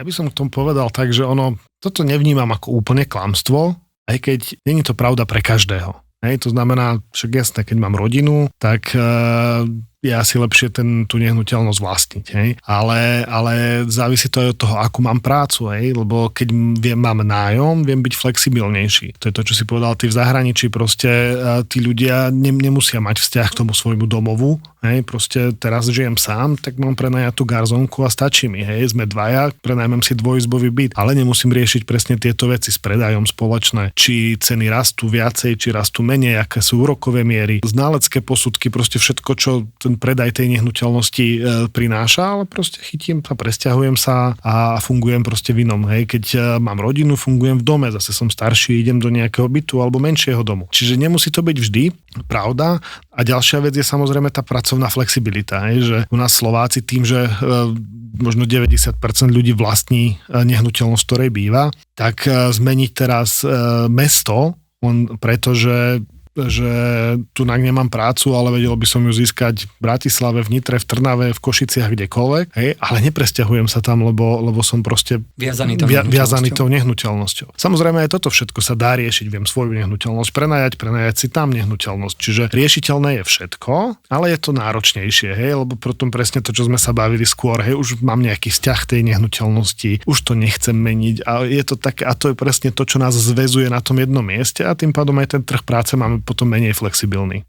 Ja by som k tomu povedal tak, že toto nevnímam ako úplne klamstvo, aj keď nie je to pravda pre každého. Hej, to znamená, však jasné, keď mám rodinu, tak je asi lepšie tú nehnuteľnosť vlastniť, hej. Ale závisí to aj od toho, akú mám prácu, hej, lebo keď mám nájom, viem byť flexibilnejší. To je to, čo si povedal ty v zahraničí, proste tí ľudia nemusia mať vzťah k tomu svojmu domovu, hej, proste teraz žijem sám, tak mám prenajatú garzónku a stačí mi, hej, sme dvaja, prenajmem si dvojizbový byt, ale nemusím riešiť presne tieto veci s predajom spoločné, či ceny rastú viacej, či rastú menej, aké sú úrokové miery, znalecké posudky, proste všetko, čo ten predaj tej nehnuteľnosti prináša, ale proste chytím sa, presťahujem sa a fungujem proste v inom. Hej. Keď mám rodinu, fungujem v dome, zase som starší, idem do nejakého bytu alebo menšieho domu. Čiže nemusí to byť vždy pravda. A ďalšia vec je samozrejme tá pracovná flexibilita. Hej, že u nás Slováci tým, že možno 90% ľudí vlastní nehnuteľnosť, ktorej býva, tak zmeniť teraz mesto, pretože tu nemám prácu, ale vedel by som ju získať v Bratislave, v Nitre, v Trnave, v Košiciach, kdekoľvek, hej, ale nepresťahujem sa tam, lebo som proste viazaný tou nehnuteľnosťou. Samozrejme aj toto všetko sa dá riešiť, viem svoju nehnuteľnosť prenajať si tam nehnuteľnosť, čiže riešiteľné je všetko, ale je to náročnejšie, hej, lebo potom presne to, čo sme sa bavili skôr, hej, už mám nejaký vzťah tej nehnuteľnosti, už to nechcem meniť a je to také, a to je presne to, čo nás zväzuje na tom jednom mieste a tým pádom aj ten trh práce máme potom menej flexibilný.